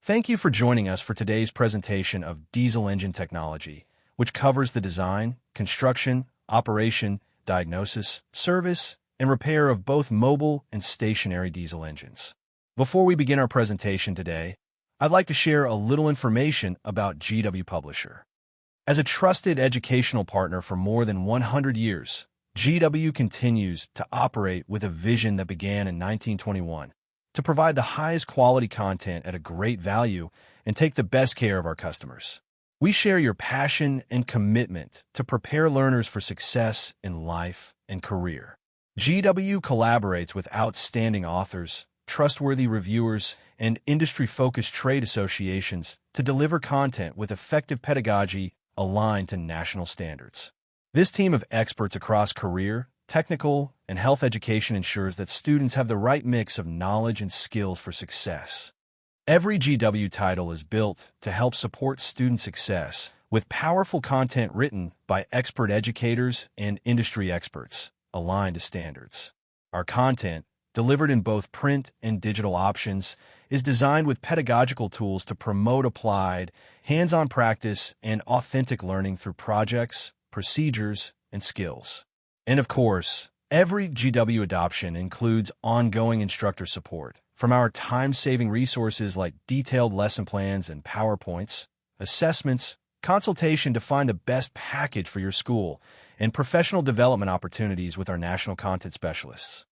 Thank you for joining us for today's presentation of diesel engine technology, which covers the design, construction, operation, diagnosis, service, and repair of both mobile and stationary diesel engines. Before we begin our presentation today, I'd like to share a little information about GW Publisher. As a trusted educational partner for more than 100 years, GW continues to operate with a vision that began in 1921 to provide the highest quality content at a great value and take the best care of our customers. We share your passion and commitment to prepare learners for success in life and career. GW collaborates with outstanding authors, trustworthy reviewers, and industry-focused trade associations to deliver content with effective pedagogy aligned to national standards. This team of experts across career, technical, and health education ensures that students have the right mix of knowledge and skills for success. Every GW title is built to help support student success with powerful content written by expert educators and industry experts aligned to standards. Our content, delivered in both print and digital options, is designed with pedagogical tools to promote applied, hands-on practice and authentic learning through projects, procedures, and skills. And of course, every GW adoption includes ongoing instructor support, from our time-saving resources like detailed lesson plans and PowerPoints, assessments, consultation to find the best package for your school, and professional development opportunities with our national content specialists.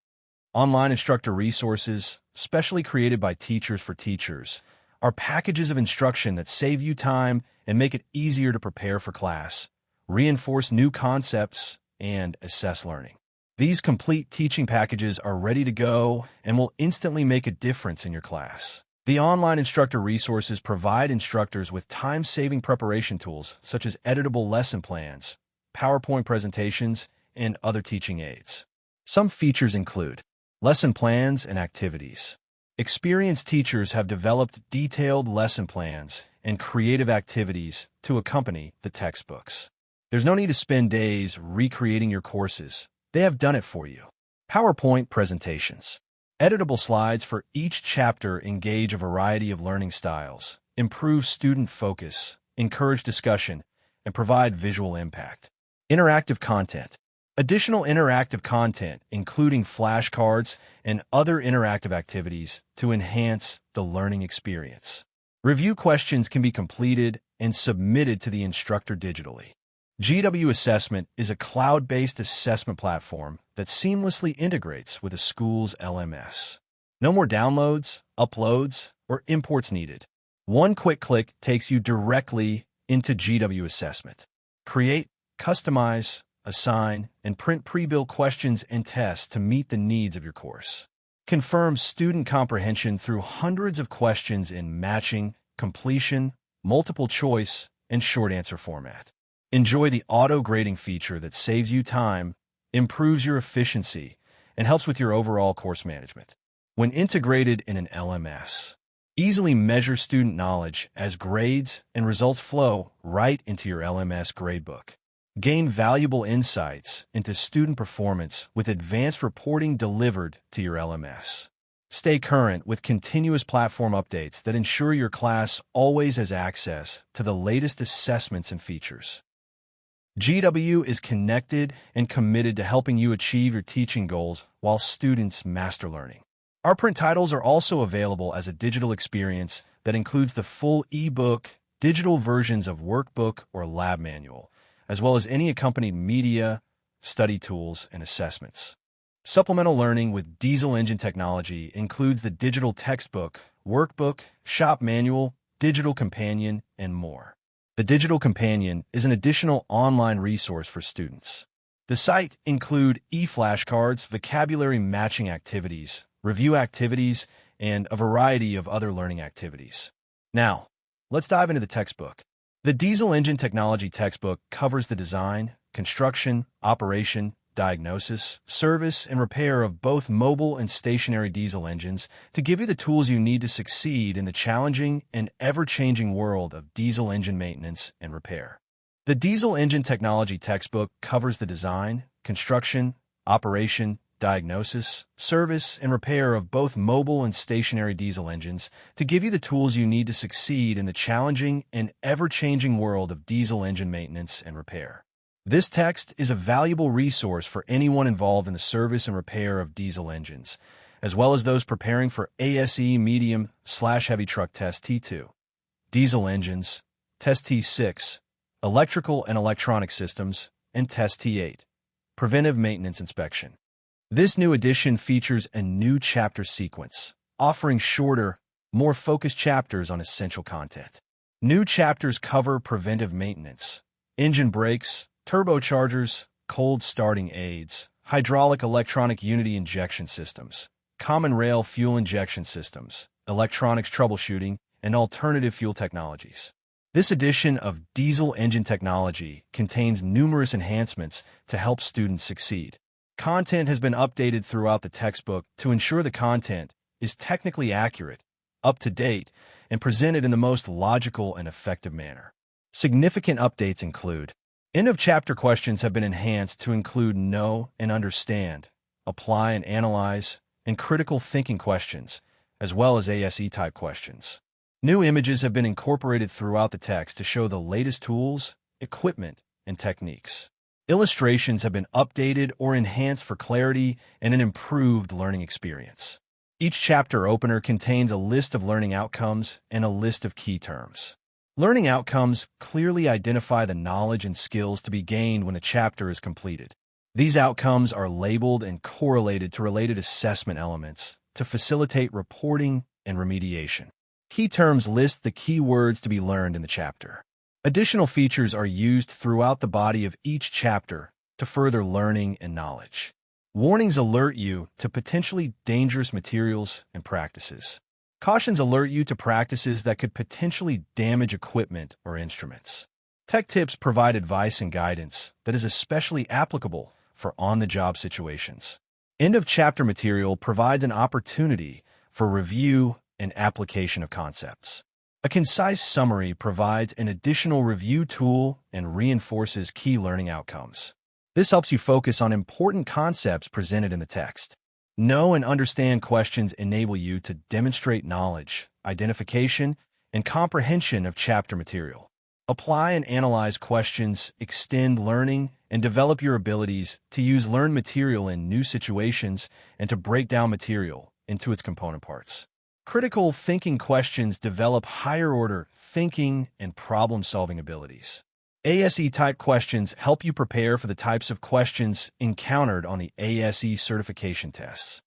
Online instructor resources, specially created by Teachers for Teachers, are packages of instruction that save you time and make it easier to prepare for class, reinforce new concepts, and assess learning. These complete teaching packages are ready to go and will instantly make a difference in your class. The online instructor resources provide instructors with time-saving preparation tools such as editable lesson plans, PowerPoint presentations, and other teaching aids. Some features include lesson plans and activities. Experienced teachers have developed detailed lesson plans and creative activities to accompany the textbooks. There's no need to spend days recreating your courses. They have done it for you. PowerPoint presentations. Editable slides for each chapter engage a variety of learning styles, improve student focus, encourage discussion, and provide visual impact. Interactive content. Additional interactive content, including flashcards and other interactive activities to enhance the learning experience. Review questions can be completed and submitted to the instructor digitally. GW Assessment is a cloud-based assessment platform that seamlessly integrates with a school's LMS. No more downloads, uploads, or imports needed. One quick click takes you directly into GW Assessment. Create, customize, assign, and print pre-built questions and tests to meet the needs of your course. Confirm student comprehension through hundreds of questions in matching, completion, multiple choice, and short answer format. Enjoy the auto-grading feature that saves you time, improves your efficiency, and helps with your overall course management. When integrated in an LMS, easily measure student knowledge as grades and results flow right into your LMS gradebook. Gain valuable insights into student performance with advanced reporting delivered to your LMS. Stay current with continuous platform updates that ensure your class always has access to the latest assessments and features. GW is connected and committed to helping you achieve your teaching goals while students master learning. Our print titles are also available as a digital experience that includes the full eBook, digital versions of workbook or lab manual, as well as any accompanied media, study tools, and assessments. Supplemental learning with diesel engine technology includes the digital textbook, workbook, shop manual, digital companion, and more. The Digital Companion is an additional online resource for students. The site includes e-flashcards, vocabulary matching activities, review activities, and a variety of other learning activities. Now, let's dive into the textbook. The Diesel Engine Technology textbook covers the design, construction, operation, diagnosis, service, and repair of both mobile and stationary diesel engines to give you the tools you need to succeed in the challenging and ever-changing world of diesel engine maintenance and repair. The Diesel Engine Technology textbook covers the design, construction, operation, diagnosis, service, and repair of both mobile and stationary diesel engines to give you the tools you need to succeed in the challenging and ever-changing world of diesel engine maintenance and repair. This text is a valuable resource for anyone involved in the service and repair of diesel engines, as well as those preparing for ASE Medium/Heavy Truck Test T2, diesel engines, Test T6, electrical and electronic systems, and Test T8, Preventive Maintenance Inspection. This new edition features a new chapter sequence, offering shorter, more focused chapters on essential content. New chapters cover preventive maintenance, engine brakes, turbochargers, cold starting aids, hydraulic electronic unity injection systems, common rail fuel injection systems, electronics troubleshooting, and alternative fuel technologies. This edition of Diesel Engine Technology contains numerous enhancements to help students succeed. Content has been updated throughout the textbook to ensure the content is technically accurate, up-to-date, and presented in the most logical and effective manner. Significant updates include: end-of-chapter questions have been enhanced to include know and understand, apply and analyze, and critical thinking questions, as well as ASE-type questions. New images have been incorporated throughout the text to show the latest tools, equipment, and techniques. Illustrations have been updated or enhanced for clarity and an improved learning experience. Each chapter opener contains a list of learning outcomes and a list of key terms. Learning outcomes clearly identify the knowledge and skills to be gained when the chapter is completed. These outcomes are labeled and correlated to related assessment elements to facilitate reporting and remediation. Key terms list the key words to be learned in the chapter. Additional features are used throughout the body of each chapter to further learning and knowledge. Warnings alert you to potentially dangerous materials and practices. Cautions alert you to practices that could potentially damage equipment or instruments. Tech tips provide advice and guidance that is especially applicable for on-the-job situations. End-of-chapter material provides an opportunity for review and application of concepts. A concise summary provides an additional review tool and reinforces key learning outcomes. This helps you focus on important concepts presented in the text. Know and understand questions enable you to demonstrate knowledge, identification, and comprehension of chapter material. Apply and analyze questions, extend learning, and develop your abilities to use learned material in new situations and to break down material into its component parts. Critical thinking questions develop higher-order thinking and problem-solving abilities. ASE-type questions help you prepare for the types of questions encountered on the ASE certification tests.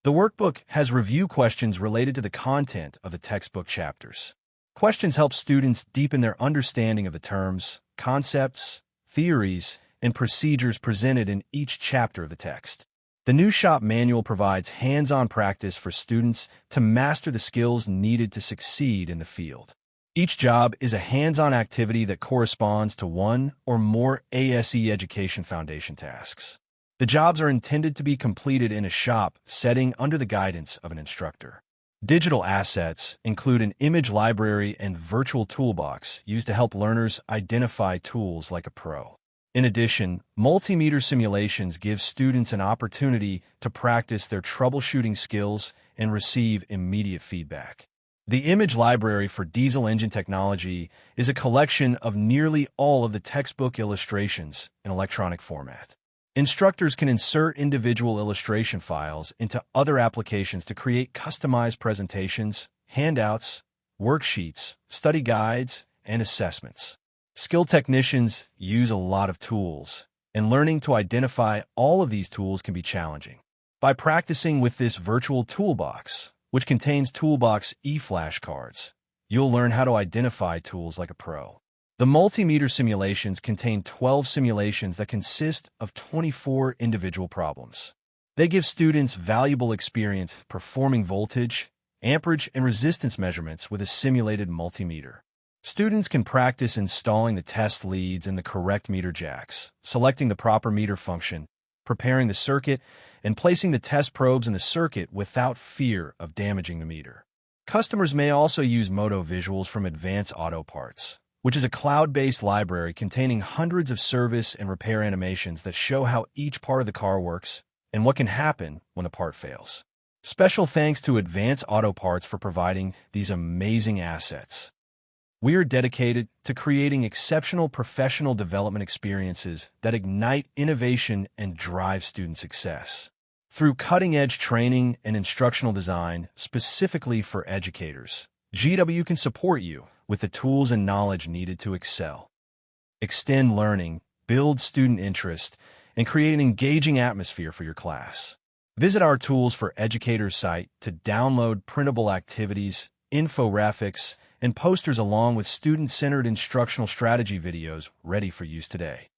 The workbook has review questions related to the content of the textbook chapters. Questions help students deepen their understanding of the terms, concepts, theories, and procedures presented in each chapter of the text. The new shop manual provides hands-on practice for students to master the skills needed to succeed in the field. Each job is a hands-on activity that corresponds to one or more ASE Education Foundation tasks. The jobs are intended to be completed in a shop setting under the guidance of an instructor. Digital assets include an image library and Virtual Toolbox used to help learners identify tools like a pro. In addition, multimeter simulations give students an opportunity to practice their troubleshooting skills and receive immediate feedback. The image library for diesel engine technology is a collection of nearly all of the textbook illustrations in electronic format. Instructors can insert individual illustration files into other applications to create customized presentations, handouts, worksheets, study guides, and assessments. Skilled technicians use a lot of tools, and learning to identify all of these tools can be challenging. By practicing with this Virtual Toolbox, which contains Toolbox e-flashcards, you'll learn how to identify tools like a pro. The multimeter simulations contain 12 simulations that consist of 24 individual problems. They give students valuable experience performing voltage, amperage, and resistance measurements with a simulated multimeter. Students can practice installing the test leads in the correct meter jacks, selecting the proper meter function, preparing the circuit, and placing the test probes in the circuit without fear of damaging the meter. Customers may also use Moto visuals from Advanced Auto Parts, which is a cloud-based library containing hundreds of service and repair animations that show how each part of the car works and what can happen when a part fails. Special thanks to Advanced Auto Parts for providing these amazing assets. We are dedicated to creating exceptional professional development experiences that ignite innovation and drive student success. Through cutting-edge training and instructional design specifically for educators, GW can support you with the tools and knowledge needed to excel. Extend learning, build student interest, and create an engaging atmosphere for your class. Visit our Tools for Educators site to download printable activities, infographics, and posters along with student-centered instructional strategy videos ready for use today.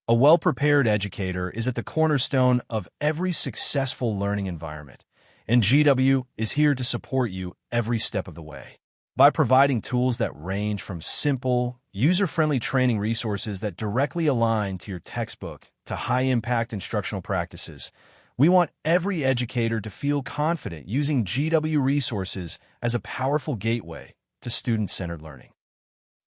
A well-prepared educator is at the cornerstone of every successful learning environment, and GW is here to support you every step of the way. By providing tools that range from simple, user-friendly training resources that directly align to your textbook to high-impact instructional practices, we want every educator to feel confident using GW resources as a powerful gateway to student-centered learning.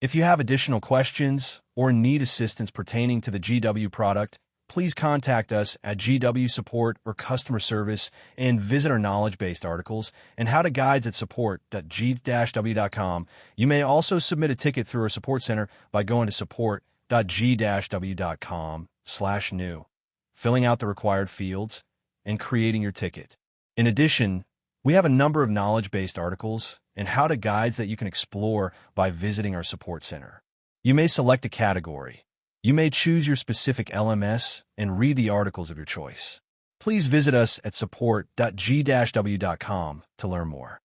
If you have additional questions or need assistance pertaining to the GW product, please contact us at GW Support or Customer Service and visit our knowledge-based articles and how-to guides at support.g-w.com. You may also submit a ticket through our support center by going to support.g-w.com/new, filling out the required fields, and creating your ticket. In addition, we have a number of knowledge-based articles and how-to guides that you can explore by visiting our support center. You may select a category. You may choose your specific LMS and read the articles of your choice. Please visit us at support.g-w.com to learn more.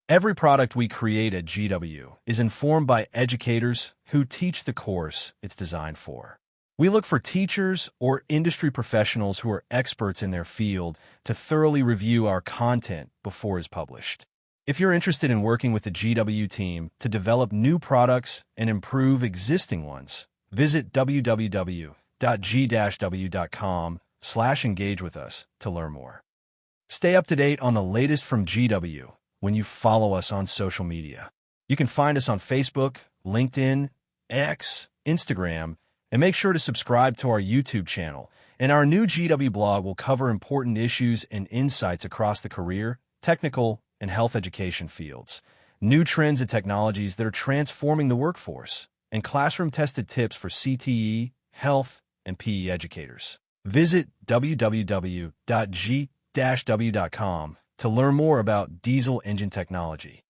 Every product we create at GW is informed by educators who teach the course it's designed for. We look for teachers or industry professionals who are experts in their field to thoroughly review our content before it's published. If you're interested in working with the GW team to develop new products and improve existing ones, visit www.g-w.com/engage with us to learn more. Stay up to date on the latest from GW when you follow us on social media. You can find us on Facebook, LinkedIn, X, Instagram, and make sure to subscribe to our YouTube channel. And our new GW blog will cover important issues and insights across the career, technical, and health education fields, new trends and technologies that are transforming the workforce, and classroom-tested tips for CTE, health, and PE educators. Visit www.g-w.com to learn more about diesel engine technology.